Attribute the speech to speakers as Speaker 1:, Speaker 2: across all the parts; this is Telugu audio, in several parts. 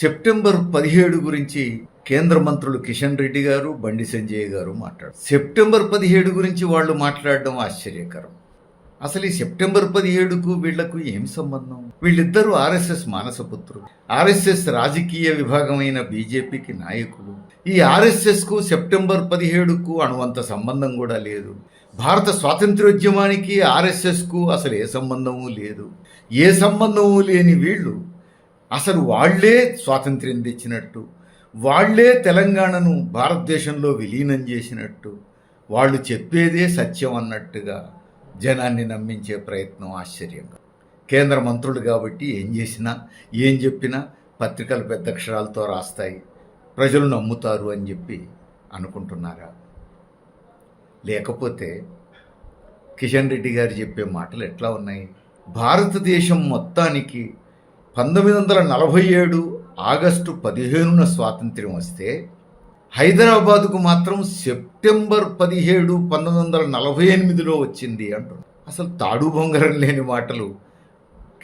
Speaker 1: సెప్టెంబర్ 17 గురించి కేంద్ర మంత్రులు కిషన్ రెడ్డి గారు, బండి సంజయ్ గారు మాట్లాడారు. సెప్టెంబర్ 17 గురించి వాళ్ళు మాట్లాడడం ఆశ్చర్యకరం. అసలు ఈ సెప్టెంబర్ 17కు వీళ్లకు ఏం సంబంధం? వీళ్ళిద్దరూ ఆర్ఎస్ఎస్ మానసపుత్రులు, ఆర్ఎస్ఎస్ రాజకీయ విభాగమైన బీజేపీకి నాయకులు. ఈ ఆర్ఎస్ఎస్ కు సెప్టెంబర్ 17కు అణువంత సంబంధం కూడా లేదు. భారత స్వాతంత్ర్యోద్యమానికి ఆర్ఎస్ఎస్ కు అసలు ఏ సంబంధము లేదు. ఏ సంబంధము లేని వీళ్ళు అసలు వాళ్లే స్వాతంత్ర్యం తెచ్చినట్టు, వాళ్లే తెలంగాణను భారతదేశంలో విలీనం చేసినట్టు, వాళ్ళు చెప్పేదే సత్యం అన్నట్టుగా జనాన్ని నమ్మించే ప్రయత్నం ఆశ్చర్యంగా. కేంద్ర మంత్రులు కాబట్టి ఏం చేసినా ఏం చెప్పినా పత్రికలు పెద్ద అక్షరాలతో రాస్తాయి, ప్రజలు నమ్ముతారు అని చెప్పి అనుకుంటున్నారా? లేకపోతే కిషన్ రెడ్డి గారు చెప్పే మాటలు ఎట్లా ఉన్నాయి? భారతదేశం మొత్తానికి 1947 ఆగస్టు 15న స్వాతంత్ర్యం వస్తే హైదరాబాదుకు మాత్రం సెప్టెంబర్ 17, 1948లో వచ్చింది అంటున్నారు. అసలు తాడు బొంగరం లేని మాటలు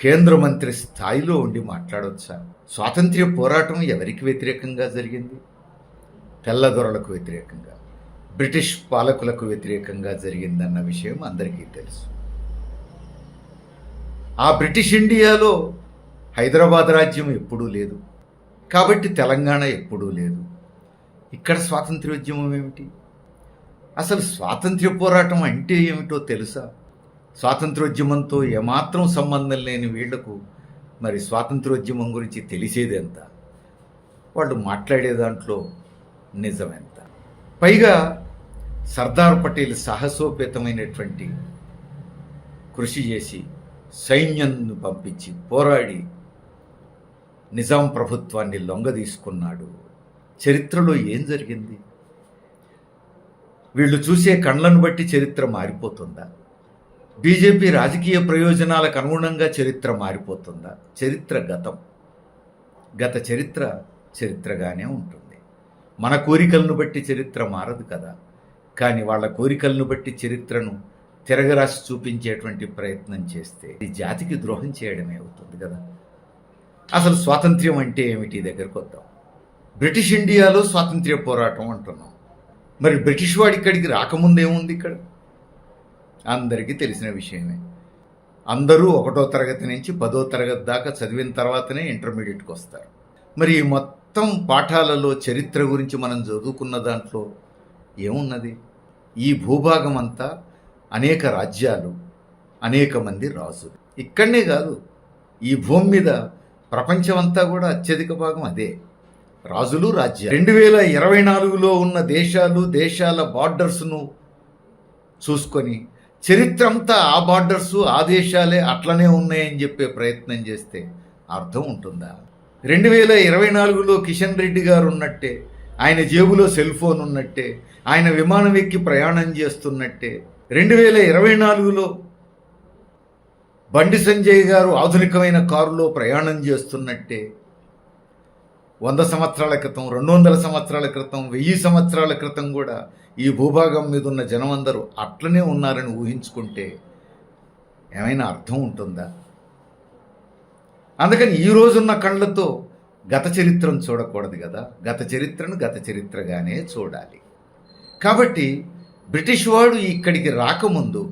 Speaker 1: కేంద్ర మంత్రి స్థాయిలో ఉండి మాట్లాడవచ్చా? స్వాతంత్ర్య పోరాటం ఎవరికి వ్యతిరేకంగా జరిగింది? తెల్లదొరలకు వ్యతిరేకంగా, బ్రిటిష్ పాలకులకు వ్యతిరేకంగా జరిగిందన్న విషయం అందరికీ తెలుసు. ఆ బ్రిటిష్ ఇండియాలో హైదరాబాద్ రాజ్యం ఎప్పుడూ లేదు, కాబట్టి తెలంగాణ ఎప్పుడూ లేదు. ఇక్కడ స్వాతంత్ర్యోద్యమం ఏమిటి? అసలు స్వాతంత్ర్య పోరాటం అంటే ఏమిటో తెలుసా? స్వాతంత్ర్యోద్యమంతో ఏమాత్రం సంబంధం లేని వీళ్లకు మరి స్వాతంత్ర్యోద్యమం గురించి తెలిసేది ఎంత? వాళ్ళు మాట్లాడే దాంట్లో నిజమెంత? పైగా సర్దార్ పటేల్ సాహసోపేతమైనటువంటి కృషి చేసి సైన్యాన్ని పంపించి పోరాడి నిజాం ప్రభుత్వాన్ని లొంగదీసుకున్నాడు. చరిత్రలో ఏం జరిగింది? వీళ్ళు చూసే కళ్ళను బట్టి చరిత్ర మారిపోతుందా? బీజేపీ రాజకీయ ప్రయోజనాలకు అనుగుణంగా చరిత్ర మారిపోతుందా? చరిత్ర గత చరిత్ర చరిత్రగానే ఉంటుంది. మన కోరికలను బట్టి చరిత్ర మారదు కదా. కానీ వాళ్ళ కోరికలను బట్టి చరిత్రను తిరగరాసి చూపించేటువంటి ప్రయత్నం చేస్తే ఈ జాతికి ద్రోహం చేయడమే అవుతుంది కదా. అసలు స్వాతంత్ర్యం అంటే ఏమిటి? దగ్గరకు వద్దాం. బ్రిటిష్ ఇండియాలో స్వాతంత్ర్య పోరాటం అంటున్నాం. మరి బ్రిటిష్ వాడు ఇక్కడికి రాకముందు ఏముంది? ఇక్కడ అందరికీ తెలిసిన విషయమే. అందరూ 1వ తరగతి నుంచి 10వ తరగతి దాకా చదివిన తర్వాతనే ఇంటర్మీడియట్కి వస్తారు. మరి ఈ మొత్తం పాఠాలలో చరిత్ర గురించి మనం చదువుకున్న దాంట్లో ఏమున్నది? ఈ భూభాగం అంతా అనేక రాజ్యాలు, అనేక మంది రాజులు. ఇక్కడనే కాదు, ఈ భూమి మీద ప్రపంచమంతా కూడా అత్యధిక భాగం అదే రాజులు, రాజ్యాలు. 2024లో ఉన్న దేశాల బార్డర్స్ను చూసుకొని చరిత్ర అంతా ఆ బార్డర్స్, ఆ దేశాలే అట్లనే ఉన్నాయని చెప్పే ప్రయత్నం చేస్తే అర్థం ఉంటుందా? 2024లో కిషన్ రెడ్డి గారు ఉన్నట్టే, ఆయన జేబులో సెల్ ఫోన్ ఉన్నట్టే, ఆయన విమానం ఎక్కి ప్రయాణం చేస్తున్నట్టే 2024లో బండి సంజయ్ గారు ఆధునికమైన కారులో ప్రయాణం చేస్తున్నట్టే 100 సంవత్సరాల క్రితం, 200 సంవత్సరాల క్రితం, 1000 సంవత్సరాల క్రితం కూడా ఈ భూభాగం మీద ఉన్న జనం అందరూ అట్లనే ఉన్నారని ఊహించుకుంటే ఏమైనా అర్థం ఉంటుందా? అందుకని ఈ రోజున్న కళ్ళతో గత చరిత్రను చూడకూడదు కదా. గత చరిత్రను గత చరిత్రగానే చూడాలి. కాబట్టి బ్రిటిష్ వాడు ఇక్కడికి రాకముందు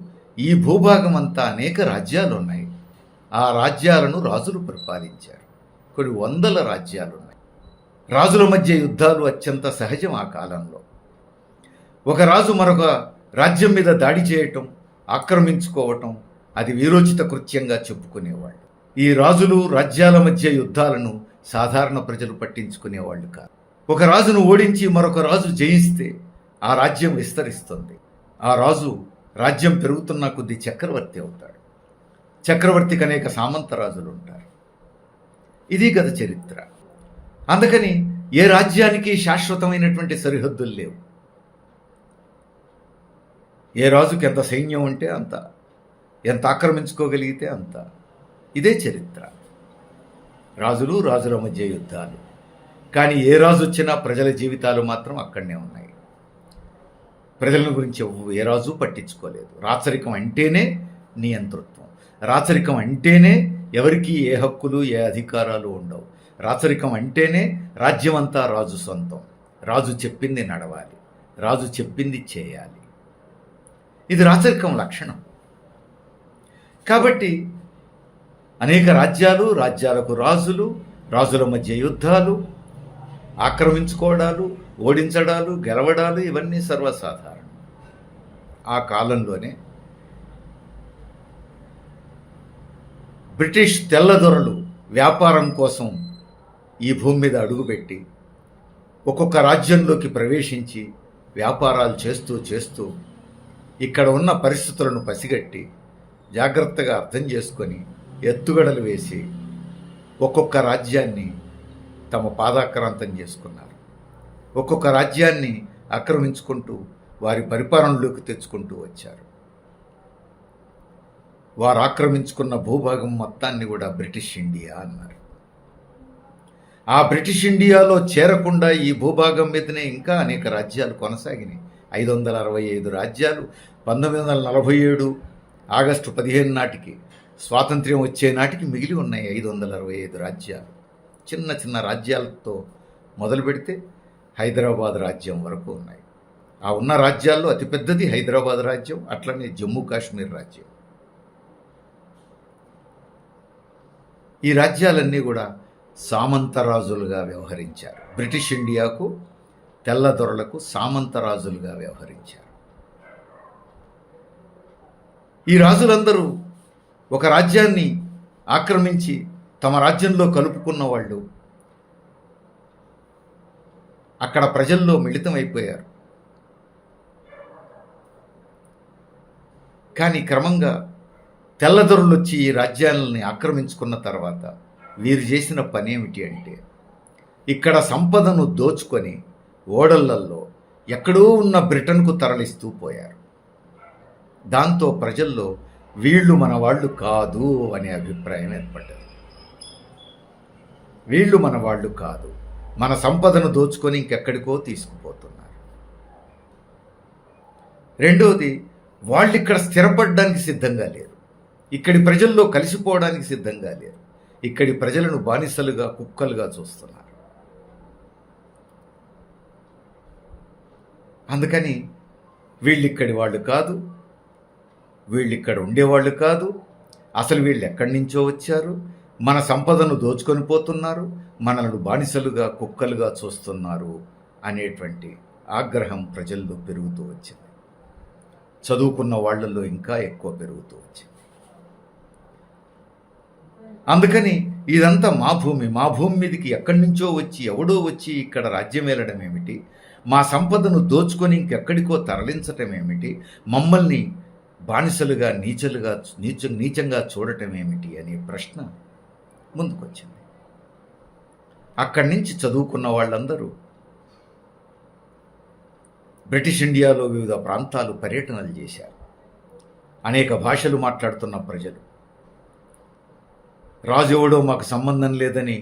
Speaker 1: ఈ భూభాగం అంతా అనేక రాజ్యాలు ఉన్నాయి. ఆ రాజ్యాలను రాజులు పరిపాలించారు. కొన్ని వందల రాజ్యాలు ఉన్నాయి. రాజుల మధ్య యుద్ధాలు అత్యంత సహజం ఆ కాలంలో. ఒక రాజు మరొక రాజ్యం మీద దాడి చేయటం, ఆక్రమించుకోవటం అది వీరోచిత కృత్యంగా చెప్పుకునేవాళ్ళు. ఈ రాజులు, రాజ్యాల మధ్య యుద్ధాలను సాధారణ ప్రజలు పట్టించుకునేవాళ్ళు కాదు. ఒక రాజును ఓడించి మరొక రాజు జయిస్తే ఆ రాజ్యం విస్తరిస్తుంది. ఆ రాజు రాజ్యం పెరుగుతున్న కొద్దీ చక్రవర్తి అవుతాడు. చక్రవర్తికి అనేక సామంత రాజులు ఉంటారు. ఇది గత చరిత్ర. అందుకని ఏ రాజ్యానికి శాశ్వతమైనటువంటి సరిహద్దులు లేవు. ఏ రాజుకి ఎంత సైన్యం ఉంటే అంత, ఎంత ఆక్రమించుకోగలిగితే అంత. ఇదే చరిత్ర. రాజులు, రాజుల మధ్య యుద్ధాలు. కానీ ఏ రాజు వచ్చినా ప్రజల జీవితాలు మాత్రం అక్కడనే ఉన్నాయి. ప్రజల గురించి ఏ రాజు పట్టించుకోలేదు. రాచరికం అంటేనే నియంతృత్వం. రాచరికం అంటేనే ఎవరికి ఏ హక్కులు, ఏ అధికారాలు ఉండవు. రాచరికం అంటేనే రాజ్యమంతా రాజు సొంతం, రాజు చెప్పింది నడవాలి, రాజు చెప్పింది చేయాలి. ఇది రాచరికం లక్షణం. కాబట్టి అనేక రాజ్యాలు, రాజ్యాలకు రాజులు, రాజుల మధ్య యుద్ధాలు, ఆక్రమించుకోవడాలు, ఓడించడాలు, గెలవడాలు ఇవన్నీ సర్వసాధారణం. ఆ కాలంలోనే బ్రిటిష్ తెల్లదొరలు వ్యాపారం కోసం ఈ భూమి మీద అడుగుపెట్టి ఒక్కొక్క రాజ్యంలోకి ప్రవేశించి వ్యాపారాలు చేస్తూ చేస్తూ ఇక్కడ ఉన్న పరిస్థితులను పసిగట్టి జాగ్రత్తగా అర్థం చేసుకొని ఎత్తుగడలు వేసి ఒక్కొక్క రాజ్యాన్ని తమ పాదాక్రాంతం చేసుకున్నారు. ఒక్కొక్క రాజ్యాన్ని ఆక్రమించుకుంటూ వారి పరిపాలనలోకి తెచ్చుకుంటూ వచ్చారు. వారు ఆక్రమించుకున్న భూభాగం మొత్తాన్ని కూడా బ్రిటిష్ ఇండియా అన్నారు. ఆ బ్రిటిష్ ఇండియాలో చేరకుండా ఈ భూభాగం మీదనే ఇంకా అనేక రాజ్యాలు కొనసాగినాయి. 565 రాజ్యాలు 1947 ఆగస్టు 15 నాటికి స్వాతంత్ర్యం వచ్చే నాటికి మిగిలి ఉన్నాయి. 565 రాజ్యాలు. చిన్న చిన్న రాజ్యాలతో మొదలు పెడితే హైదరాబాద్ రాజ్యం వరకు ఉన్నాయి. ఆ ఉన్న రాజ్యాల్లో అతిపెద్దది హైదరాబాద్ రాజ్యం, అట్లనే జమ్మూ కాశ్మీర్ రాజ్యం. ఈ రాజ్యాలన్నీ కూడా సామంతరాజులుగా వ్యవహరించారు. బ్రిటిష్ ఇండియాకు, తెల్లదొరలకు సామంతరాజులుగా వ్యవహరించారు. ఈ రాజులందరూ ఒక రాజ్యాన్ని ఆక్రమించి తమ రాజ్యంలో కలుపుకున్న వాళ్ళు అక్కడ ప్రజల్లో మిళితమైపోయారు. కానీ క్రమంగా తెల్లదొరలు వచ్చి ఈ రాజ్యాలని ఆక్రమించుకున్న తర్వాత వీరు చేసిన పని ఏమిటి అంటే, ఇక్కడ సంపదను దోచుకొని ఓడళ్లల్లో ఎక్కడో ఉన్న బ్రిటన్కు తరలిస్తూ పోయారు. దాంతో ప్రజల్లో వీళ్ళు మన వాళ్ళు కాదు అనే అభిప్రాయం ఏర్పడ్డది. వీళ్ళు మన వాళ్ళు కాదు, మన సంపదను దోచుకొని ఇంకెక్కడికో తీసుకుపోతున్నారు. రెండోది, వాళ్ళు ఇక్కడ స్థిరపడడానికి సిద్ధంగా లేరు, ఇక్కడి ప్రజల్లో కలిసిపోవడానికి సిద్ధంగా లేరు. ఇక్కడి ప్రజలను బానిసలుగా, కుక్కలుగా చూస్తున్నారు. అందుకని వీళ్ళిక్కడి వాళ్ళు కాదు, వీళ్ళిక్కడ ఉండేవాళ్ళు కాదు, అసలు వీళ్ళు ఎక్కడి నుంచో వచ్చారు, మన సంపదను దోచుకొని పోతున్నారు, మనలను బానిసలుగా, కుక్కలుగా చూస్తున్నారు అనేటువంటి ఆగ్రహం ప్రజల్లో పెరుగుతూ వచ్చింది. చదువుకున్న వాళ్ళల్లో ఇంకా ఎక్కువ పెరుగుతూ వచ్చింది. అందుకని ఇదంతా మా భూమి, మా భూమి మీదకి ఎక్కడి నుంచో వచ్చి ఎవడో వచ్చి ఇక్కడ రాజ్యం ఏలడం ఏమిటి, మా సంపదను దోచుకొని ఇంకెక్కడికో తరలించటం ఏమిటి, మమ్మల్ని బానిసలుగా, నీచంగా చూడటం ఏమిటి అనే ప్రశ్న ముందుకొచ్చింది. అక్కడి నుంచి చదువుకున్న వాళ్ళందరూ బ్రిటిష్ ఇండియాలో వివిధ ప్రాంతాలు పర్యటనలు చేశారు. అనేక భాషలు మాట్లాడుతున్న ప్రజలు, రాజు ఎవడో మాకు సంబంధం లేదని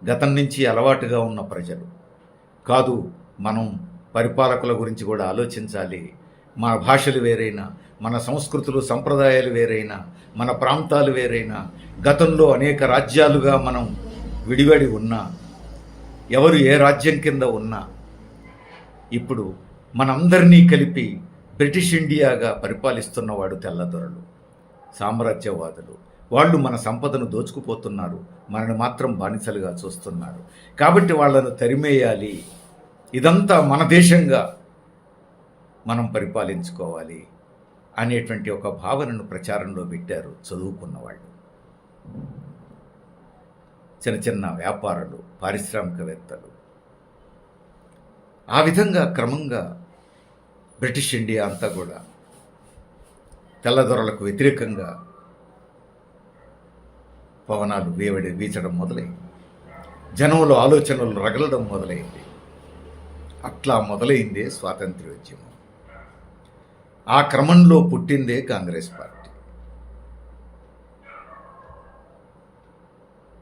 Speaker 1: గతం నుంచి అలవాటుగా ఉన్న ప్రజలు, కాదు మనం పరిపాలకుల గురించి కూడా ఆలోచించాలి, మన భాషలు వేరైనా, మన సంస్కృతులు సంప్రదాయాలు వేరైనా, మన ప్రాంతాలు వేరైనా, గతంలో అనేక రాజ్యాలుగా మనం విడివడి ఉన్నా, ఎవరు ఏ రాజ్యం కింద ఉన్నా, ఇప్పుడు మనందరినీ కలిపి బ్రిటిష్ ఇండియాగా పరిపాలిస్తున్నవాడు తెల్లదొరలు, సామ్రాజ్యవాదులు. వాళ్ళు మన సంపదను దోచుకుపోతున్నారు, మనని మాత్రం బానిసలుగా చూస్తున్నారు. కాబట్టి వాళ్ళను తరిమేయాలి, ఇదంతా మన దేశంగా మనం పరిపాలించుకోవాలి అనేటువంటి ఒక భావనను ప్రచారంలో పెట్టారు చదువుకున్న వాళ్ళు. చిన్న చిన్న వ్యాపారులు, పారిశ్రామికవేత్తలు. ఆ విధంగా క్రమంగా బ్రిటిష్ ఇండియా అంతా కూడా తెల్లదొరలకు వ్యతిరేకంగా పవనాలు వీచడం మొదలైంది. జనంలో ఆలోచనలు రగలడం మొదలైంది. అట్లా మొదలైందే స్వాతంత్ర్యోద్యమం. ఆ క్రమంలో పుట్టిందే కాంగ్రెస్ పార్టీ.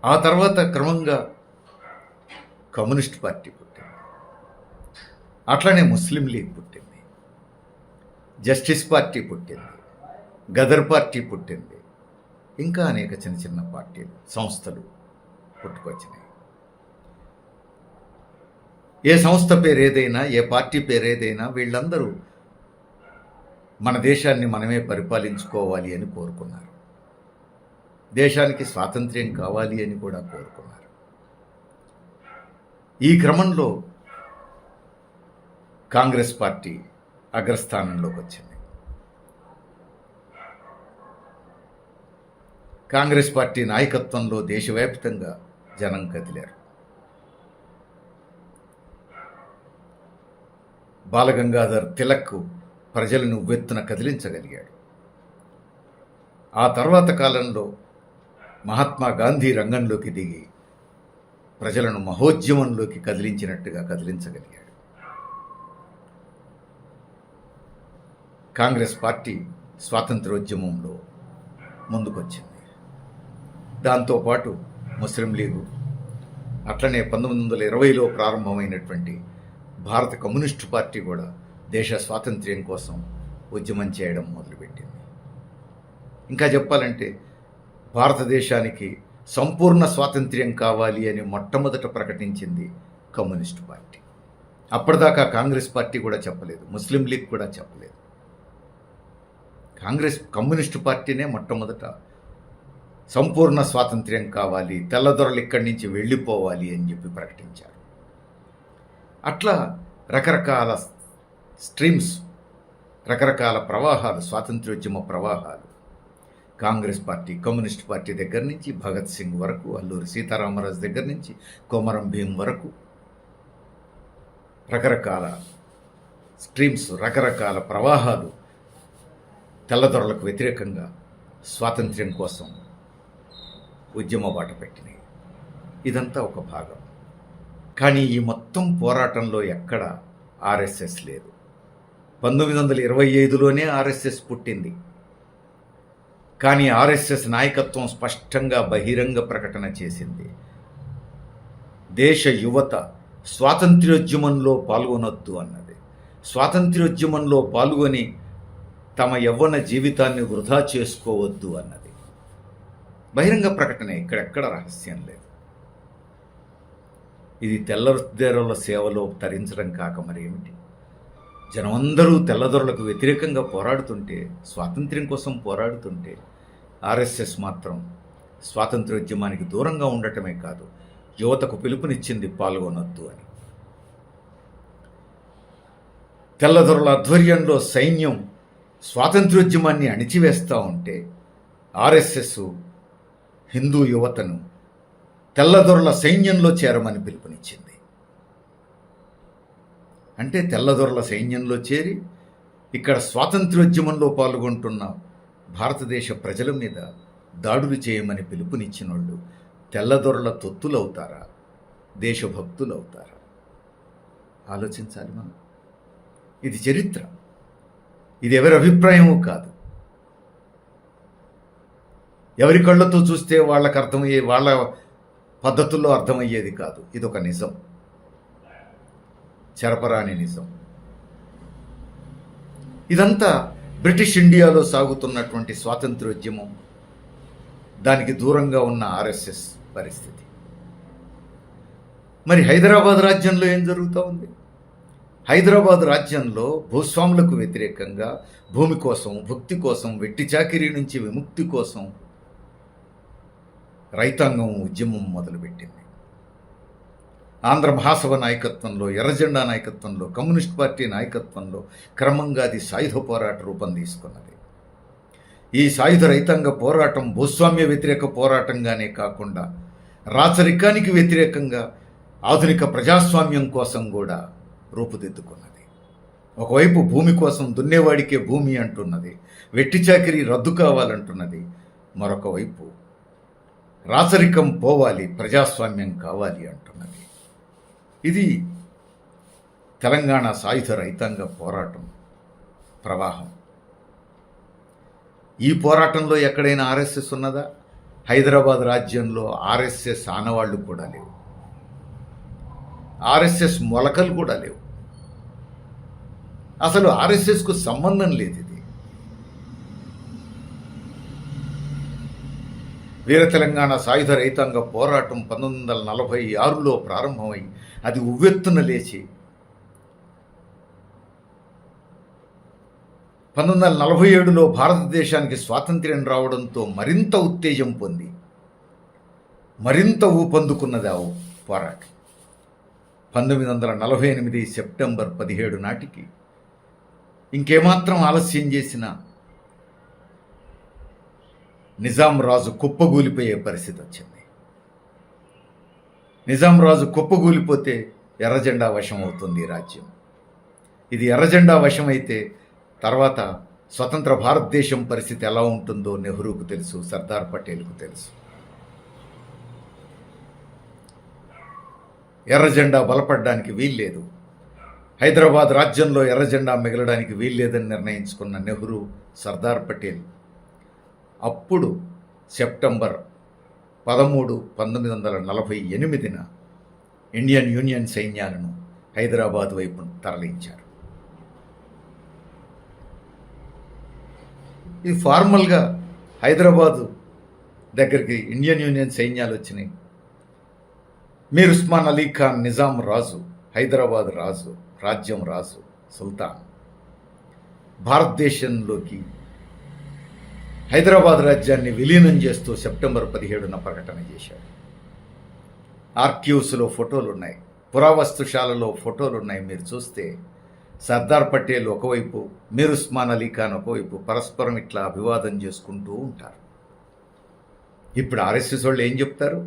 Speaker 1: ఆ తర్వాత క్రమంగా కమ్యూనిస్ట్ పార్టీ పుట్టింది. అట్లనే ముస్లిం లీగ్ పుట్టింది, జస్టిస్ పార్టీ పుట్టింది, గదర్ పార్టీ పుట్టింది, ఇంకా అనేక చిన్న చిన్న పార్టీలు, సంస్థలు పుట్టుకొచ్చినాయి. ఏ సంస్థ పేరు ఏదైనా, ఏ పార్టీ పేరు ఏదైనా, వీళ్ళందరూ మన దేశాన్ని మనమే పరిపాలించుకోవాలి అని కోరుకున్నారు. దేశానికి స్వాతంత్ర్యం కావాలి అని కూడా కోరుకున్నారు. ఈ క్రమంలో కాంగ్రెస్ పార్టీ అగ్రస్థానంలోకి వచ్చింది. కాంగ్రెస్ పార్టీ నాయకత్వంలో దేశవ్యాప్తంగా జనం కదిలారు. బాలగంగాధర్ తిలక్ ప్రజలను ఉవ్వెత్తున కదిలించగలిగాడు. ఆ తర్వాత కాలంలో మహాత్మా గాంధీ రంగంలోకి దిగి ప్రజలను మహోద్యమంలోకి కదిలించినట్టుగా కదిలించగలిగాడు. కాంగ్రెస్ పార్టీ స్వాతంత్రోద్యమంలో ముందుకొచ్చింది. దాంతోపాటు ముస్లిం లీగు, అట్లనే 1920లో ప్రారంభమైనటువంటి భారత కమ్యూనిస్టు పార్టీ కూడా దేశ స్వాతంత్ర్యం కోసం ఉద్యమం చేయడం మొదలుపెట్టింది. ఇంకా చెప్పాలంటే భారతదేశానికి సంపూర్ణ స్వాతంత్ర్యం కావాలి అని మొట్టమొదట ప్రకటించింది కమ్యూనిస్టు పార్టీ. అప్పటిదాకా కాంగ్రెస్ పార్టీ కూడా చెప్పలేదు, ముస్లిం లీగ్ కూడా చెప్పలేదు. కమ్యూనిస్టు పార్టీనే మొట్టమొదట సంపూర్ణ స్వాతంత్ర్యం కావాలి, తెల్లదొరలు ఇక్కడి నుంచి వెళ్ళిపోవాలి అని చెప్పి ప్రకటించారు. అట్లా రకరకాల స్ట్రీమ్స్, రకరకాల ప్రవాహాలు, స్వాతంత్ర్యోద్యమ ప్రవాహాలు కాంగ్రెస్ పార్టీ, కమ్యూనిస్ట్ పార్టీ దగ్గర నుంచి భగత్ సింగ్ వరకు, అల్లూరి సీతారామరాజు దగ్గర నుంచి కొమరం భీం వరకు రకరకాల స్ట్రీమ్స్, రకరకాల ప్రవాహాలు తెల్లదొరలకు వ్యతిరేకంగా స్వాతంత్ర్యం కోసం ఉద్యమ బాట పెట్టినాయి. ఇదంతా ఒక భాగం. కానీ ఈ మొత్తం పోరాటంలో ఎక్కడ ఆర్ఎస్ఎస్ లేదు. 1925లోనే ఆర్ఎస్ఎస్ పుట్టింది. కానీ ఆర్ఎస్ఎస్ నాయకత్వం స్పష్టంగా బహిరంగ ప్రకటన చేసింది, దేశ యువత స్వాతంత్ర్యోద్యమంలో పాల్గొనొద్దు అన్నది. స్వాతంత్ర్యోద్యమంలో పాల్గొని తమ యవ్వన జీవితాన్ని వృధా చేసుకోవద్దు అన్నది బహిరంగ ప్రకటన. ఇక్కడెక్కడ రహస్యం లేదు. ఇది తెల్లదొరల సేవలో తరించడం కాక మరేమిటి? జనమందరూ తెల్లదొరలకు వ్యతిరేకంగా పోరాడుతుంటే, స్వాతంత్ర్యం కోసం పోరాడుతుంటే, ఆర్ఎస్ఎస్ మాత్రం స్వాతంత్ర్యోద్యమానికి దూరంగా ఉండటమే కాదు, యువతకు పిలుపునిచ్చింది పాల్గొనొద్దు అని. తెల్లదొరల ఆధ్వర్యంలో సైన్యం స్వాతంత్ర్యోద్యమాన్ని అణిచివేస్తూ ఉంటే ఆర్ఎస్ఎస్ హిందూ యువతను తెల్లదొరల సైన్యంలో చేరమని పిలుపునిచ్చింది. అంటే తెల్లదొరల సైన్యంలో చేరి ఇక్కడ స్వాతంత్ర్యోద్యమంలో పాల్గొంటున్న భారతదేశ ప్రజల మీద దాడులు చేయమని పిలుపునిచ్చిన వాళ్ళు తెల్లదొరల తొత్తులవుతారా, దేశభక్తులవుతారా? ఆలోచించాలి మనం. ఇది చరిత్ర, ఇది ఎవరి అభిప్రాయమూ కాదు. ఎవరి కళ్ళతో చూస్తే వాళ్ళకు అర్థమయ్యే, వాళ్ళ పద్ధతుల్లో అర్థమయ్యేది కాదు. ఇదొక నిజం, చెరపరాని నిజం. ఇదంతా బ్రిటిష్ ఇండియాలో సాగుతున్నటువంటి స్వాతంత్ర్యోద్యమం, దానికి దూరంగా ఉన్న ఆర్ఎస్ఎస్ పరిస్థితి. మరి హైదరాబాద్ రాజ్యంలో ఏం జరుగుతూ ఉంది? హైదరాబాద్ రాజ్యంలో భూస్వాములకు వ్యతిరేకంగా, భూమి కోసం, భుక్తి కోసం, వెట్టి చాకిరీ నుంచి విముక్తి కోసం రైతాంగం ఉద్యమం మొదలుపెట్టింది. ఆంధ్ర మహాసభ నాయకత్వంలో, ఎర్రజెండా నాయకత్వంలో, కమ్యూనిస్ట్ పార్టీ నాయకత్వంలో క్రమంగా అది సాయుధ పోరాట రూపం తీసుకున్నది. ఈ సాయుధ రైతాంగ పోరాటం భూస్వామ్య వ్యతిరేక పోరాటంగానే కాకుండా రాచరికానికి వ్యతిరేకంగా ఆధునిక ప్రజాస్వామ్యం కోసం కూడా రూపుదిద్దుకున్నది. ఒకవైపు భూమి కోసం దున్నేవాడికే భూమి అంటున్నది, వెట్టి చాకిరీ రద్దు కావాలంటున్నది. మరొక వైపు రాచరికం పోవాలి, ప్రజాస్వామ్యం కావాలి అంటున్నది. ఇది తెలంగాణ సాయుధ రైతాంగ పోరాటం ప్రవాహం. ఈ పోరాటంలో ఎక్కడైనా ఆర్ఎస్ఎస్ ఉన్నదా? హైదరాబాద్ రాజ్యంలో ఆర్ఎస్ఎస్ ఆనవాళ్లు కూడా లేవు, ఆర్ఎస్ఎస్ మొలకలు కూడా లేవు. అసలు ఆర్ఎస్ఎస్కు సంబంధం లేదు. ఇది వీర తెలంగాణ సాయుధ రైతాంగ పోరాటం 1946లో ప్రారంభమై అది ఉవ్వెత్తున లేచి 1947లో భారతదేశానికి స్వాతంత్ర్యం రావడంతో మరింత ఉత్తేజం పొంది మరింత ఊపందుకున్నది ఆ పోరాటం. 1948 సెప్టెంబర్ 17 నాటికి ఇంకేమాత్రం ఆలస్యం చేసినా నిజాం రాజు కుప్పగూలిపోయే పరిస్థితి వచ్చింది. నిజాం రాజు కుప్పగూలిపోతే ఎర్రజెండా వశం అవుతుంది రాజ్యం. ఇది ఎర్రజెండా వశమైతే తర్వాత స్వతంత్ర భారతదేశం పరిస్థితి ఎలా ఉంటుందో నెహ్రూకు తెలుసు, సర్దార్ పటేల్కు తెలుసు. ఎర్రజెండా బలపడడానికి వీల్లేదు, హైదరాబాద్ రాజ్యంలో ఎర్రజెండా మిగలడానికి వీల్లేదని నిర్ణయించుకున్న నెహ్రూ, సర్దార్ పటేల్ అప్పుడు సెప్టెంబర్ 13, 1948 ఇండియన్ యూనియన్ సైన్యాలను హైదరాబాద్ వైపు తరలించారు. ఇది ఫార్మల్గా హైదరాబాదు దగ్గరికి ఇండియన్ యూనియన్ సైన్యాలు వచ్చినాయి. మీర్ ఉస్మాన్ అలీ ఖాన్ నిజాం రాజు, హైదరాబాద్ రాజు, రాజ్యం రాజు, సుల్తాన్ భారతదేశంలోకి హైదరాబాద్ రాజ్యాన్ని విలీనం చేస్తూ సెప్టెంబర్ 17న ప్రకటన చేశాడు. ఆర్కీవ్స్లో ఫోటోలు ఉన్నాయి, పురావస్తుశాలలో ఫోటోలు ఉన్నాయి. మీరు చూస్తే సర్దార్ పటేల్ ఒకవైపు, మీర్ ఉస్మాన్ అలీ ఖాన్ ఒకవైపు పరస్పరం ఇట్లా అభివాదం చేసుకుంటూ ఉంటారు. ఇప్పుడు ఆర్ఎస్ఎస్ వాళ్ళు ఏం చెప్తారు?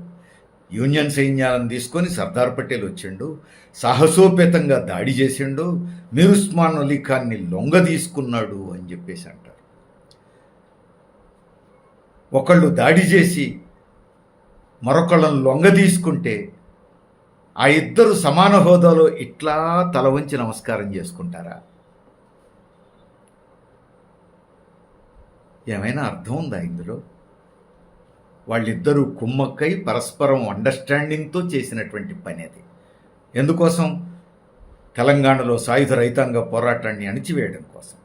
Speaker 1: యూనియన్ సైన్యాలను తీసుకొని సర్దార్ పటేల్ వచ్చిండు, సాహసోపేతంగా దాడి చేసిండు, మీర్ ఉస్మాన్ అలీ ఖాన్ని లొంగ తీసుకున్నాడు అని చెప్పేసి అంటారు. ఒకళ్ళు దాడి చేసి మరొకళ్ళను లొంగ తీసుకుంటే ఆ ఇద్దరు సమాన హోదాలో ఇట్లా తల వంచి నమస్కారం చేసుకుంటారా? ఏమైనా అర్థం ఉందా ఇందులో? వాళ్ళిద్దరూ కుమ్మక్కై పరస్పరం అండర్స్టాండింగ్తో చేసినటువంటి పని అది. ఎందుకోసం? తెలంగాణలో సాయుధ రైతాంగ పోరాటాన్ని అణిచివేయడం కోసం.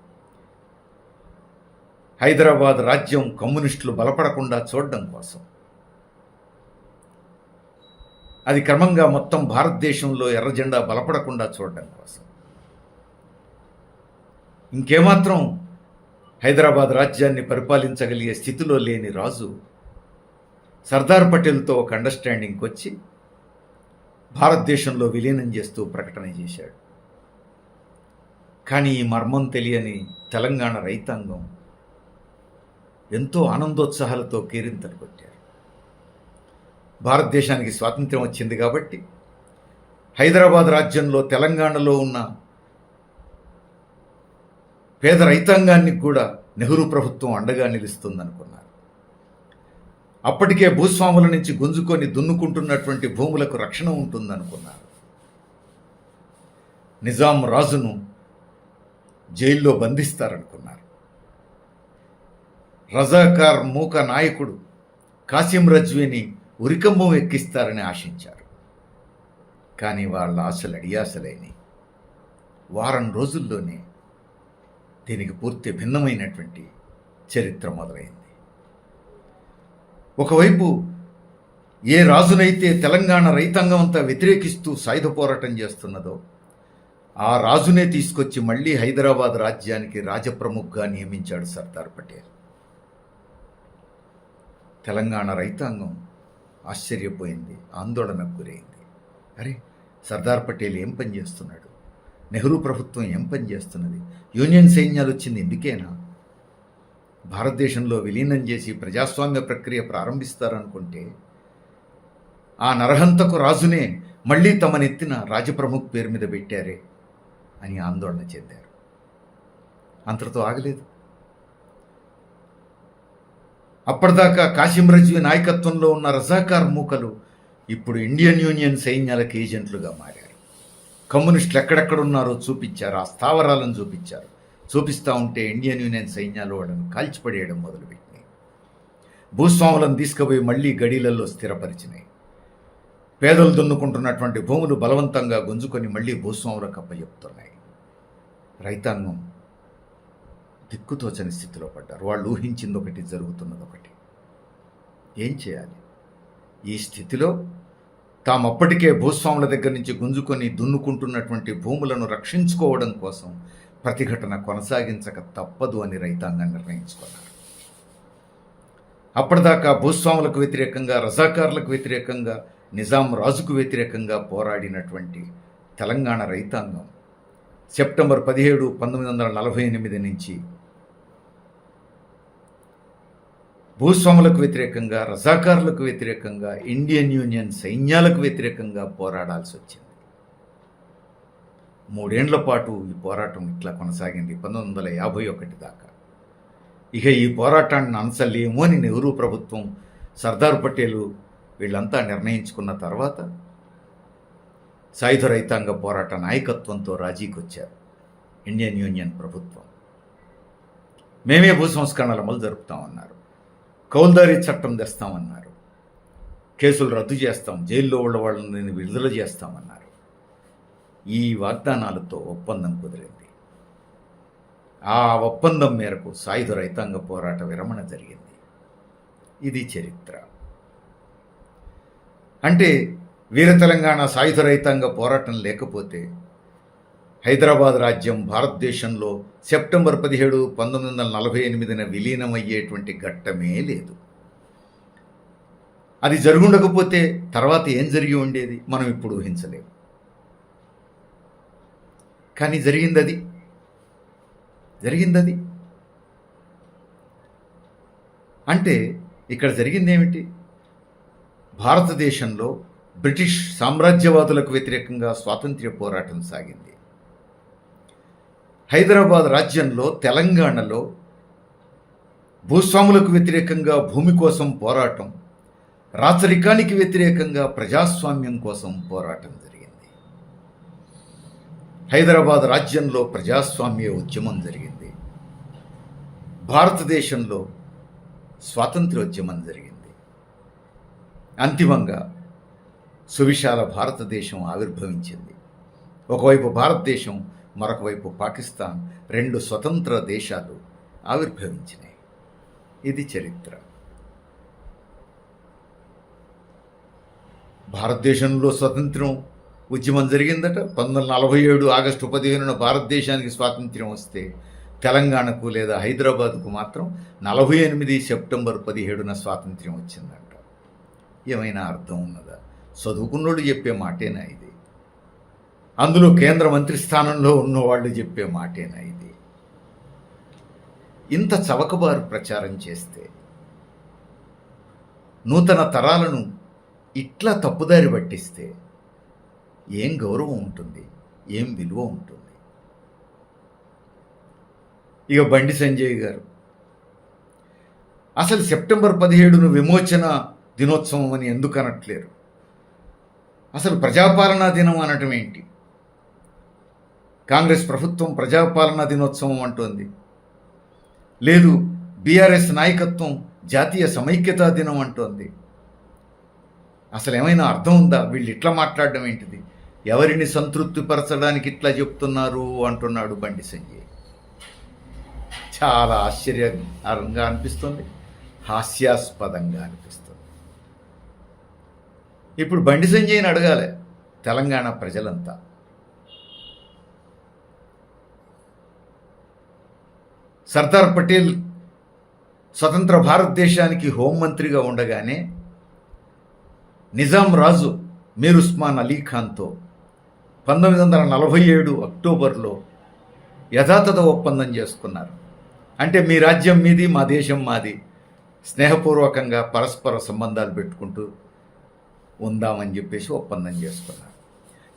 Speaker 1: హైదరాబాద్ రాజ్యం కమ్యూనిస్టులు బలపడకుండా చూడడం కోసం. అది క్రమంగా మొత్తం భారతదేశంలో ఎర్రజెండా బలపడకుండా చూడడం కోసం. ఇంకేమాత్రం హైదరాబాద్ రాజ్యాన్ని పరిపాలించగలిగే స్థితిలో లేని రాజు సర్దార్ పటేల్తో ఒక అండర్స్టాండింగ్కి వచ్చి భారతదేశంలో విలీనం చేస్తూ ప్రకటన చేశాడు. కానీ ఈ మర్మం తెలియని తెలంగాణ రైతాంగం ఎంతో ఆనందోత్సాహాలతో కేరింతలు కొట్టారు. భారతదేశానికి స్వాతంత్ర్యం వచ్చింది కాబట్టి హైదరాబాద్ రాజ్యంలో తెలంగాణలో ఉన్న పేద రైతాంగానికి కూడా నెహ్రూ ప్రభుత్వం అండగా నిలుస్తుందనుకున్నారు. అప్పటికే భూస్వాముల నుంచి గుంజుకొని దున్నుకుంటున్నటువంటి భూములకు రక్షణ ఉంటుందనుకున్నారు. నిజాం రాజును జైల్లో బంధిస్తారనుకున్నారు. రజాకార్ మూక నాయకుడు కాసిం రజ్వీని ఉరికంబం ఎక్కిస్తారని ఆశించారు. కానీ వాళ్ళ ఆశలు అడియాసలైనవి. వారం రోజుల్లోనే దీనికి పూర్తి భిన్నమైనటువంటి చరిత్ర మొదలైంది. ఒకవైపు ఏ రాజునైతే తెలంగాణ రైతాంగం అంతా వ్యతిరేకిస్తూ సాయుధ పోరాటం చేస్తున్నదో ఆ రాజునే తీసుకొచ్చి మళ్ళీ హైదరాబాద్ రాజ్యానికి రాజప్రముఖగా నియమించాడు సర్దార్ పటేల్. తెలంగాణ రైతాంగం ఆశ్చర్యపోయింది, ఆందోళనకు గురైంది. అరే, సర్దార్ పటేల్ ఏం పని చేస్తున్నాడు? నెహ్రూ ప్రభుత్వం ఏం పని చేస్తున్నది? యూనియన్ సైన్యాలు వచ్చింది ఎందుకేనా? భారతదేశంలో విలీనం చేసి ప్రజాస్వామ్య ప్రక్రియ ప్రారంభిస్తారనుకుంటే ఆ నరహంతకు రాజునే మళ్ళీ తమ నెత్తిన రాజప్రముఖ్ పేరు మీద పెట్టారే అని ఆందోళన చెందారు. అంతటితో ఆగలేదు. అప్పటిదాకా కాసిం రజ్వీ నాయకత్వంలో ఉన్న రజాకార్ మూకలు ఇప్పుడు ఇండియన్ యూనియన్ సైన్యాలకు ఏజెంట్లుగా మారారు. కమ్యూనిస్టులు ఎక్కడెక్కడున్నారో చూపించారు, ఆ స్థావరాలను చూపించారు. చూపిస్తూ ఉంటే ఇండియన్ యూనియన్ సైన్యాలు వాళ్ళను కాల్చిపడేయడం మొదలుపెట్టినాయి. భూస్వాములను తీసుకుపోయి మళ్ళీ గడీలలో స్థిరపరిచినాయి. పేదలు దున్నుకుంటున్నటువంటి భూములు బలవంతంగా గుంజుకొని మళ్ళీ భూస్వాములకు అప్పచెప్తున్నాయి. రైతాంగం దిక్కుతోచని స్థితిలో పడ్డారు. వాళ్ళు ఊహించింది ఒకటి, జరుగుతున్నది ఒకటి. ఏం చేయాలి? ఈ స్థితిలో తామప్పటికే భూస్వాముల దగ్గర నుంచి గుంజుకొని దున్నుకుంటున్నటువంటి భూములను రక్షించుకోవడం కోసం ప్రతిఘటన కొనసాగించక తప్పదు అని రైతాంగం నిర్ణయించుకున్నారు. అప్పటిదాకా భూస్వాములకు వ్యతిరేకంగా, రజాకారులకు వ్యతిరేకంగా, నిజాం రాజుకు వ్యతిరేకంగా పోరాడినటువంటి తెలంగాణ రైతాంగం సెప్టెంబర్ 17, 1948 నుంచి భూస్వాములకు వ్యతిరేకంగా, రజాకారులకు వ్యతిరేకంగా, ఇండియన్ యూనియన్ సైన్యాలకు వ్యతిరేకంగా పోరాడాల్సి వచ్చింది. 3 ఏళ్ల పాటు ఈ పోరాటం ఇట్లా కొనసాగింది 1951 దాకా. ఇక ఈ పోరాటాన్ని అనసలేము అని నెహ్రూ ప్రభుత్వం, సర్దార్ పటేలు వీళ్ళంతా నిర్ణయించుకున్న తర్వాత సాయుధ రైతాంగ పోరాట నాయకత్వంతో రాజీకి వచ్చారు ఇండియన్ యూనియన్ ప్రభుత్వం. మేమే భూ సంస్కరణల అమలు జరుపుతామన్నారు. కౌల్దారీ చట్టం తెస్తామన్నారు. కేసులు రద్దు చేస్తాం, జైల్లో ఉన్న వాళ్ళని విడుదల చేస్తామన్నారు. ఈ వాగ్దానాలతో ఒప్పందం కుదిరింది. ఆ ఒప్పందం మేరకు సాయుధ రైతాంగ పోరాట విరమణ జరిగింది. ఇది చరిత్ర. అంటే వీర తెలంగాణ సాయుధ రైతాంగ పోరాటం లేకపోతే హైదరాబాద్ రాజ్యం భారతదేశంలో సెప్టెంబర్ 17, 1948 విలీనమయ్యేటువంటి ఘట్టమే లేదు. అది జరుగుండకపోతే తర్వాత ఏం జరిగి ఉండేది మనం ఇప్పుడు ఊహించలేము. కానీ జరిగింది. అంటే ఇక్కడ జరిగింది ఏమిటి? భారతదేశంలో బ్రిటిష్ సామ్రాజ్యవాదులకు వ్యతిరేకంగా స్వాతంత్ర్య పోరాటం సాగింది. హైదరాబాద్ రాజ్యంలో, తెలంగాణలో భూస్వాములకు వ్యతిరేకంగా భూమి కోసం పోరాటం, రాచరికానికి వ్యతిరేకంగా ప్రజాస్వామ్యం కోసం పోరాటం జరిగింది. హైదరాబాద్ రాజ్యంలో ప్రజాస్వామ్య ఉద్యమం జరిగింది. భారతదేశంలో స్వాతంత్ర్యోద్యమం జరిగింది. అంతిమంగా సువిశాల భారతదేశం ఆవిర్భవించింది. ఒకవైపు భారతదేశం, మరొక వైపు పాకిస్తాన్, 2 స్వతంత్ర దేశాలు ఆవిర్భవించినాయి. ఇది చరిత్ర. భారతదేశంలో స్వతంత్రం ఉద్యమం జరిగిందట. 1947 ఆగస్టు 15న భారతదేశానికి స్వాతంత్ర్యం వస్తే తెలంగాణకు లేదా హైదరాబాద్కు మాత్రం 48 సెప్టెంబర్ 17న స్వాతంత్ర్యం వచ్చిందంట. ఏమైనా అర్థం ఉన్నదా? చదువుకున్నోళ్ళు చెప్పే మాటేనా ఇది? అందులో కేంద్ర మంత్రి స్థానంలో ఉన్నవాళ్ళు చెప్పే మాటేనా ఇది? ఇంత చవకబారు ప్రచారం చేస్తే, నూతన తరాలను ఇట్లా తప్పుదారి పట్టిస్తే ఏం గౌరవం ఉంటుంది? ఏం విలువ ఉంటుంది? ఇక బండి సంజయ్ గారు అసలు సెప్టెంబర్ 17ను విమోచన దినోత్సవం అని ఎందుకు అనట్లేరు? అసలు ప్రజాపాలనా దినం అనటం ఏంటి? కాంగ్రెస్ ప్రభుత్వం ప్రజాపాలనా దినోత్సవం అంటోంది. లేదు, బీఆర్ఎస్ నాయకత్వం జాతీయ సమైక్యతా దినం అంటోంది. అసలు ఏమైనా అర్థం ఉందా? వీళ్ళు ఇట్లా మాట్లాడడం ఏంటిది? ఎవరిని సంతృప్తిపరచడానికి ఇట్లా చెప్తున్నారు అంటున్నాడు బండి సంజయ్. చాలా ఆశ్చర్యంగా అనిపిస్తుంది, హాస్యాస్పదంగా అనిపిస్తుంది. ఇప్పుడు బండి సంజయ్ని అడగాలి తెలంగాణ ప్రజలంతా. సర్దార్ పటేల్ స్వతంత్ర భారతదేశానికి హోంమంత్రిగా ఉండగానే నిజాం రాజు మీర్ ఉస్మాన్ అలీ ఖాన్తో 1947 అక్టోబర్లో యథాతథ ఒప్పందం చేసుకున్నారు. అంటే మీ రాజ్యం మీది, మా దేశం మాది, స్నేహపూర్వకంగా పరస్పర సంబంధాలు పెట్టుకుంటూ ఉందామని చెప్పేసి ఒప్పందం చేసుకున్నారు.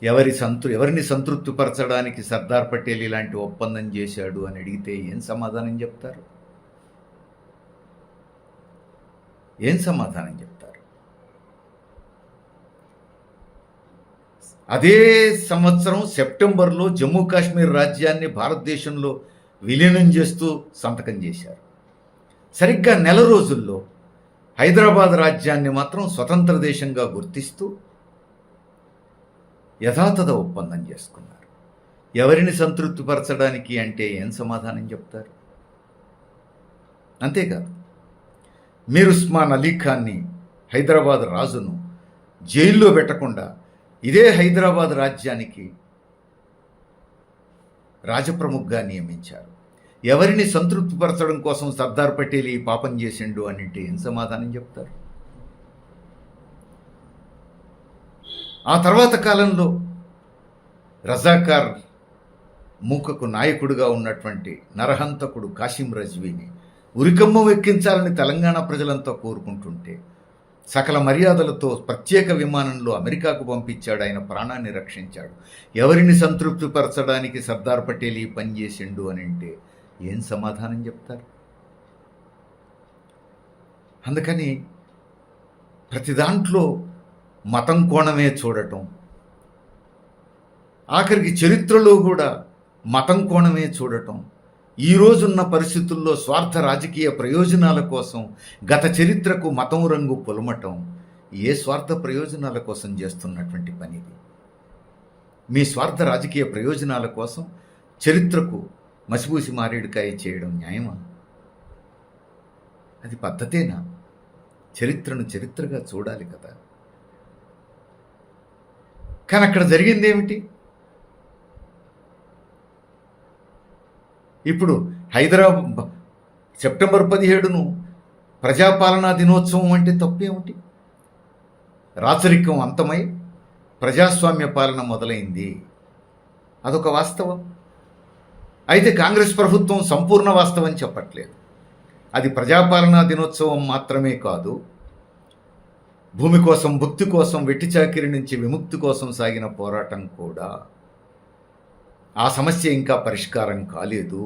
Speaker 1: ఎవరిని సంతృప్తిపరచడానికి సర్దార్ పటేల్ ఇలాంటి ఒప్పందం చేశాడు అని అడిగితే ఏం సమాధానం చెప్తారు? అదే సంవత్సరం సెప్టెంబర్లో జమ్మూ కాశ్మీర్ రాజ్యాన్ని భారతదేశంలో విలీనం చేస్తూ సంతకం చేశారు. సరిగ్గా నెల రోజుల్లో హైదరాబాద్ రాజ్యాన్ని మాత్రం స్వతంత్ర దేశంగా గుర్తిస్తూ యథాతథ ఒప్పందం చేసుకున్నారు. ఎవరిని సంతృప్తిపరచడానికి అంటే ఏం సమాధానం చెప్తారు? అంతేకాదు, మీర్ ఉస్మాన్ అలీ ఖాన్ని హైదరాబాద్ రాజును జైల్లో పెట్టకుండా ఇదే హైదరాబాద్ రాజ్యానికి రాజప్రముఖగా నియమించారు. ఎవరిని సంతృప్తిపరచడం కోసం సర్దార్ పటేల్ ఈ పాపం చేసిండు అని అంటే ఏం సమాధానం చెప్తారు? ఆ తర్వాత కాలంలో రజాకార్ మూకకు నాయకుడిగా ఉన్నటువంటి నరహంతకుడు కాసిం రజ్వీని ఉరికమ్మం ఎక్కించాలని తెలంగాణ ప్రజలంతా కోరుకుంటుంటే సకల మర్యాదలతో ప్రత్యేక విమానంలో అమెరికాకు పంపించాడు. ఆయన ప్రాణాన్ని రక్షించాడు. ఎవరిని సంతృప్తిపరచడానికి సర్దార్ పటేల్ ఈ పని చేసిండు అని అంటే ఏం సమాధానం చెప్తారు? అందుకని ప్రతి దాంట్లో మతం కోణమే చూడటం, ఆఖరికి చరిత్రలో కూడా మతం కోణమే చూడటం, ఈ రోజున్న పరిస్థితుల్లో స్వార్థ రాజకీయ ప్రయోజనాల కోసం గత చరిత్రకు మతం రంగు పొలమటం ఏ స్వార్థ ప్రయోజనాల కోసం చేస్తున్నటువంటి పనిది? మీ స్వార్థ రాజకీయ ప్రయోజనాల కోసం చరిత్రకు మసిపూసి మారేడుకాయ చేయడం న్యాయమా? అది పద్ధతేనా? చరిత్రను చరిత్రగా చూడాలి కదా. కానీ అక్కడ జరిగింది ఏమిటి? ఇప్పుడు హైదరాబాద్ సెప్టెంబర్ 17ను ప్రజాపాలనా దినోత్సవం అంటే తప్పేమిటి? రాచరికం అంతమై ప్రజాస్వామ్య పాలన మొదలైంది, అదొక వాస్తవం. అయితే కాంగ్రెస్ ప్రభుత్వం సంపూర్ణ వాస్తవం చెప్పట్లేదు. అది ప్రజాపాలనా దినోత్సవం మాత్రమే కాదు, భూమి కోసం, భుక్తి కోసం, వెట్టి చాకిరి నుంచి విముక్తి కోసం సాగిన పోరాటం కూడా. ఆ సమస్య ఇంకా పరిష్కారం కాలేదు,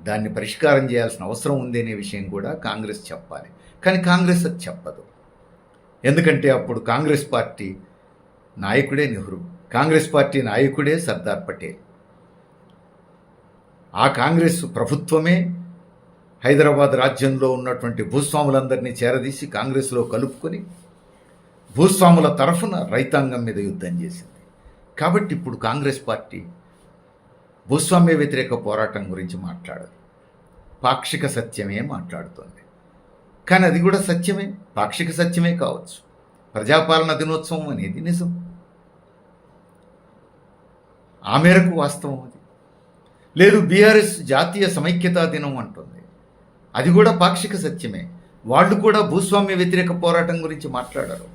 Speaker 1: దాన్ని పరిష్కారం చేయాల్సిన అవసరం ఉంది అనే విషయం కూడా కాంగ్రెస్ చెప్పాలి. కానీ కాంగ్రెస్ అది చెప్పదు. ఎందుకంటే అప్పుడు కాంగ్రెస్ పార్టీ నాయకుడే నెహ్రూ, కాంగ్రెస్ పార్టీ నాయకుడే సర్దార్ పటేల్. ఆ కాంగ్రెస్ ప్రభుత్వమే హైదరాబాద్ రాజ్యంలో ఉన్నటువంటి భూస్వాములందరినీ చేరదీసి కాంగ్రెస్లో కలుపుకొని భూస్వాముల తరఫున రైతాంగం మీద యుద్ధం చేసింది. కాబట్టి ఇప్పుడు కాంగ్రెస్ పార్టీ భూస్వామ్య వ్యతిరేక పోరాటం గురించి మాట్లాడదు, పాక్షిక సత్యమే మాట్లాడుతోంది. కానీ అది కూడా సత్యమే, పాక్షిక సత్యమే కావచ్చు. ప్రజాపాలన దినోత్సవం అనేది నిజం, ఆ మేరకు వాస్తవం అది. లేదు, బీఆర్ఎస్ జాతీయ సమైక్యతా దినం అంటుంది, అది కూడా పాక్షిక సత్యమే. వాళ్ళు కూడా భూస్వామ్య వ్యతిరేక పోరాటం గురించి మాట్లాడారు.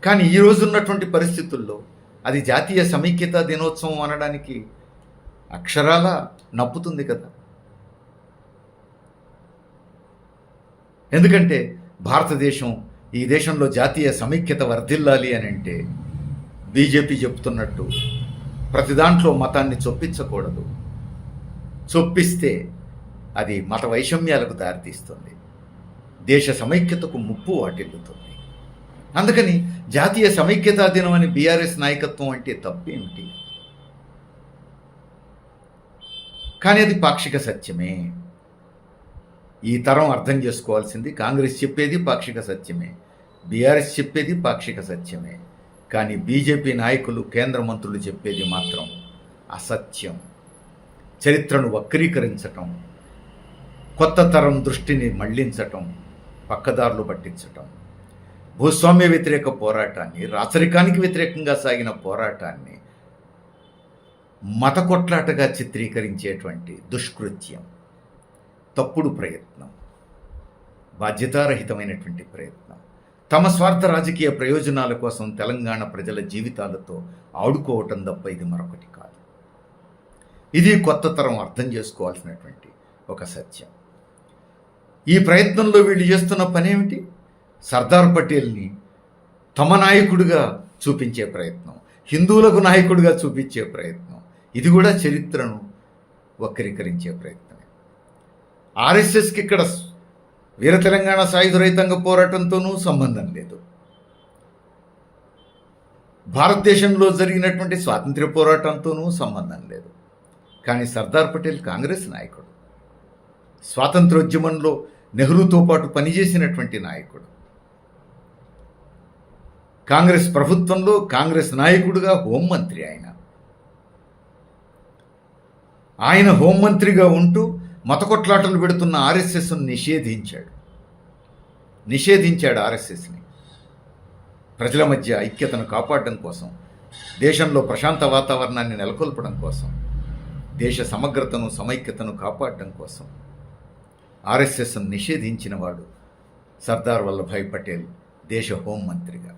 Speaker 1: కానీ ఈ రోజు ఉన్నటువంటి పరిస్థితుల్లో అది జాతీయ సమైక్యతా దినోత్సవం అనడానికి అక్షరాల నప్పుతుంది కదా. ఎందుకంటే భారతదేశం, ఈ దేశంలో జాతీయ సమైక్యత వర్ధిల్లాలి అని అంటే బీజేపీ చెప్తున్నట్టు ప్రతి దాంట్లో మతాన్ని చొప్పించకూడదు. చొప్పిస్తే అది మత వైషమ్యాలకు దారితీస్తుంది, దేశ సమైక్యతకు ముప్పు వాటిల్లుతుంది. అందుకని జాతీయ సమైక్యతా దినం అని బీఆర్ఎస్ నాయకత్వం అంటే తప్పేమిటి? కానీ అది పాక్షిక సత్యమే. ఈ తరం అర్థం చేసుకోవాల్సింది, కాంగ్రెస్ చెప్పేది పాక్షిక సత్యమే, బీఆర్ఎస్ చెప్పేది పాక్షిక సత్యమే. కానీ బీజేపీ నాయకులు, కేంద్ర మంత్రులు చెప్పేది మాత్రం అసత్యం. చరిత్రను వక్రీకరించటం, కొత్త తరం దృష్టిని మళ్లించటం, పక్కదారులు పట్టించటం, భూస్వామ్య వ్యతిరేక పోరాటాన్ని, రాచరికానికి వ్యతిరేకంగా సాగిన పోరాటాన్ని మత కొట్లాటగా చిత్రీకరించేటువంటి దుష్కృత్యం, తప్పుడు ప్రయత్నం, బాధ్యతారహితమైనటువంటి ప్రయత్నం, తమ స్వార్థ రాజకీయ ప్రయోజనాల కోసం తెలంగాణ ప్రజల జీవితాలతో ఆడుకోవటం తప్ప ఇది మరొకటి కాదు. ఇది కొత్త తరం అర్థం చేసుకోవాల్సినటువంటి ఒక సత్యం. ఈ ప్రయత్నంలో వీళ్ళు చేస్తున్న పనేమిటి? సర్దార్ పటేల్ని తమ నాయకుడిగా చూపించే ప్రయత్నం, హిందువులకు నాయకుడిగా చూపించే ప్రయత్నం, ఇది కూడా చరిత్రను వక్రీకరించే ప్రయత్నమే. ఆర్ఎస్ఎస్కి ఇక్కడ వీర తెలంగాణ సాయుధ రైతాంగ పోరాటంతోనూ సంబంధం లేదు, భారతదేశంలో జరిగినటువంటి స్వాతంత్ర్య పోరాటంతోనూ సంబంధం లేదు. కానీ సర్దార్ పటేల్ కాంగ్రెస్ నాయకుడు, స్వాతంత్రోద్యమంలో నెహ్రూతో పాటు పనిచేసినటువంటి నాయకుడు, కాంగ్రెస్ ప్రభుత్వంలో కాంగ్రెస్ నాయకుడిగా హోంమంత్రి. ఆయన హోంమంత్రిగా ఉంటూ మత కొట్లాటలు పెడుతున్న ఆర్ఎస్ఎస్ను నిషేధించాడు. నిషేధించాడు ఆర్ఎస్ఎస్ని. ప్రజల మధ్య ఐక్యతను కాపాడడం కోసం, దేశంలో ప్రశాంత వాతావరణాన్ని నెలకొల్పడం కోసం, దేశ సమగ్రతను సమైక్యతను కాపాడడం కోసం ఆర్ఎస్ఎస్ను నిషేధించిన వాడు సర్దార్ వల్లభాయ్ పటేల్ దేశ హోంమంత్రిగా.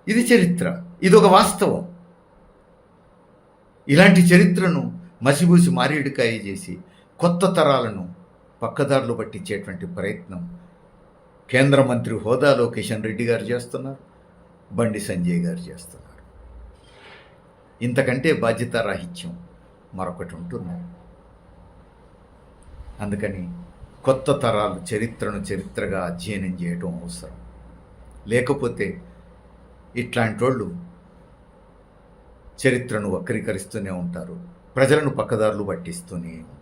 Speaker 1: ఇది చరిత్ర, ఇదొక వాస్తవం. ఇలాంటి చరిత్రను మసిబూసి మారేడుకాయ చేసి కొత్త తరాలను పక్కదారులు పట్టించేటువంటి ప్రయత్నం కేంద్ర మంత్రి హోదాలో కిషన్ రెడ్డి గారు చేస్తున్నారు, బండి సంజయ్ గారు చేస్తున్నారు. ఇంతకంటే బాధ్యతారాహిత్యం మరొకటి ఉంటుంది. అందుకని కొత్త తరాలు చరిత్రను చరిత్రగా అధ్యయనం చేయడం అవసరం. లేకపోతే ఇట్లాంటి వాళ్ళు చరిత్రను వక్రీకరిస్తూనే ఉంటారు, ప్రజలను పక్కదారులు పట్టిస్తూనే ఉంటారు.